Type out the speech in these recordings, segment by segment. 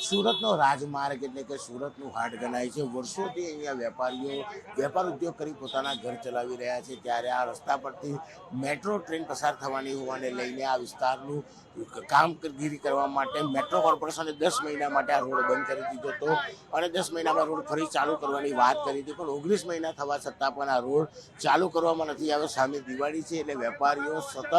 સુરતનો રાજમાર્ગ એટલે કે સુરતનું હાટ ગણાય છે। વર્ષોથી અહીંયા વેપારીઓ વેપાર ઉદ્યોગ કરી પોતાના ઘર ચલાવી રહ્યા છે, ત્યારે આ રસ્તા પરથી મેટ્રો ટ્રેન પસાર થવાની હોવાને લઈને આ વિસ્તારનું કામગીરી કરવા માટે મેટ્રો કોર્પોરેશને 10 મહિના માટે આ રોડ બંધ કરી દીધો હતો અને 10 મહિનામાં રોડ ફરી ચાલુ કરવાની વાત કરી હતી, પણ 19 મહિના થવા છતાં પણ આ રોડ ચાલુ કરવામાં નથી આવ્યો। સામે દિવાળી છે એટલે વેપારીઓ સતત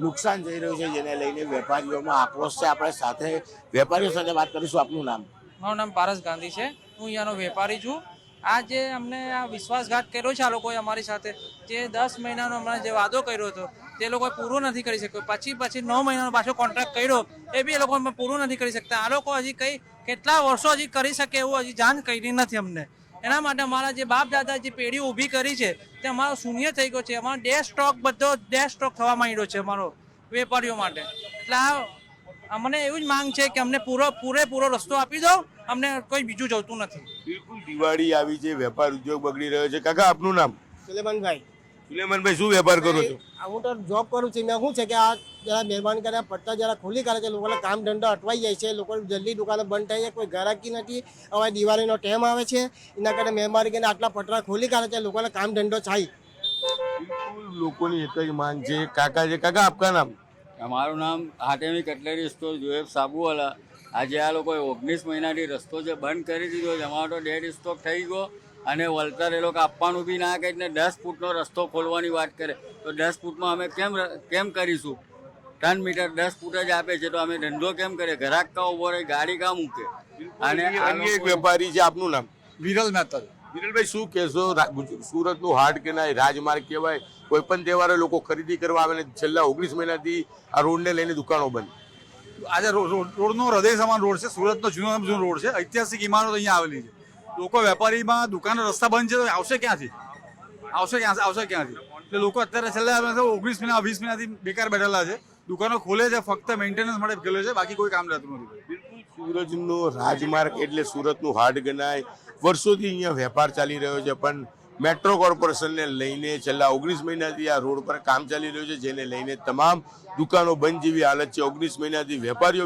નુકસાન જઈ રહ્યું છે, જેને લઈને વેપારીઓમાં આક્રોશ છે। આપણે સાથે વેપારીઓ સાથે વાત કરીશું। આપનું નામ? મારું નામ પારસ ગાંધી છે, હું અહીંયાનો વેપારી છું। આ જે અમને આ વિશ્વાસઘાત કર્યો છે આ લોકોએ અમારી સાથે, જે 10 મહિનાનો હમણાં જે વાદો કર્યો હતો તે લોકોએ પૂરો નથી કરી શક્યો। પછી 9 મહિનાનો પાછો કોન્ટ્રાક્ટ કર્યો એ બી એ લોકો પૂરું નથી કરી શકતા। આ લોકો હજી કેટલા વર્ષો હજી કરી શકે એવું હજી જાણ કરી નથી અમને। એના માટે અમારા જે બાપ દાદા જે પેઢી ઊભી કરી છે તે અમારો શૂન્ય થઈ ગયો છે। અમારો ડેશ સ્ટોક બધો ડેશ સ્ટોક થવા માંડ્યો છે અમારો વેપારીઓ માટે। એટલે અમને એવું જ માંગ છે કે અમને પૂરેપૂરો રસ્તો આપી દો, અમને કોઈ બીજું જોતું નથી। બિલકુલ દિવાળી આવી છે, વેપાર ઉદ્યોગ બગડી રહ્યો છે। કાકા આપનું નામ? સુલેમાનભાઈ। સુલેમાનભાઈ, શું વેપાર કરો છો? હું તો જોબ કરું છું। શું છે કે આ જરા મહેરબાની કરીને પટ્ટા જરા ખોલી કરે છે, લોકોને કામ ધંધો અટવાઈ જાય છે, લોકો જલ્દી દુકાનો બંધ થઈ જાય, કોઈ ગ્રાહકી નથી। હવે દિવાળીનો ટાઈમ આવે છે, એના કારણે મહેરબાની કરીને આટલા પટરા ખોલી કરે છે, લોકોને કામ ધંધો થાય। બિલકુલ લોકોની એક જ માંગ છે। કાકા છે, કાકા આપકા નામ? મારું નામ હાટેમી કટલેરી સ્ટોર જોએબ સાબુવાલા। આજે આ લોકોએ 19 મહિનાથી રસ્તો જે બંધ કરી દીધો છે, અમારો તો ડેડ સ્ટોક થઈ ગયો અને વળતર એ લોકો આપવાનું બી ના કહે ને 10 ફૂટનો રસ્તો ખોલવાની વાત કરે તો 10 ફૂટમાં અમે કેમ કરીશું? 3 મીટર 10 ફૂટ જ આપે છે તો અમે ધંધો કેમ કરીએ? ગ્રાહક કા ઉભો રહે, ગાડી કા મૂકે? અને અન્ય એક વેપારી છે, આપનું નામ? વિરલ મહેતા। વિરલભાઈ, શું કહેશો? સુરતનું હાટ કહેવાય, રાજમાર્ગ કહેવાય, કોઈ પણ તહેવારે લોકો ખરીદી કરવા આવે ને છેલ્લા 19 મહિનાથી આ રોડને લઈને દુકાનો બંધ। આજે રોડનો હૃદય સમાન રોડ છે, સુરતનો જૂનો રોડ છે, ઐતિહાસિક ઇમારતો અહીંયા આવેલી છે। લોકો વેપારીમાં દુકાનો રસ્તા બંધ છે તો આવશે ક્યાંથી? એટલે લોકો અત્યારે છેલ્લા 19 મહિના 20 મહિનાથી બેકાર બેઠેલા છે, દુકાનો ખોલે છે ફક્ત મેન્ટેનન્સ માટે ખોલે છે, બાકી કોઈ કામ રહેતું નથી। બિલકુલ સુરતનો રાજમાર્ગ એટલે સુરતનું હાટ ગણાય। વર્ષોથી અહીંયા વેપાર ચાલી રહ્યો છે, પણ મેટ્રો કોર્પોરેશનને લઈને છેલ્લા 19 મહિનાથી આ રોડ પર કામ ચાલી રહ્યું છે, જેને લઈને તમામ દુકાનો બંધ જેવી હાલત છે। 19 મહિનાથી વેપારીઓ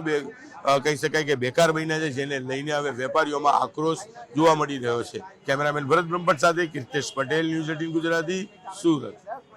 કહી શકાય કે બેકાર બન્યા છે, જેને લઈને હવે વેપારીઓમાં આક્રોશ જોવા મળી રહ્યો છે। કેમેરામેન ભરત બ્રહ્મભટ્ટ સાથે કીર્તેશ પટેલ, ન્યૂઝ 18 ગુજરાતી, સુરત।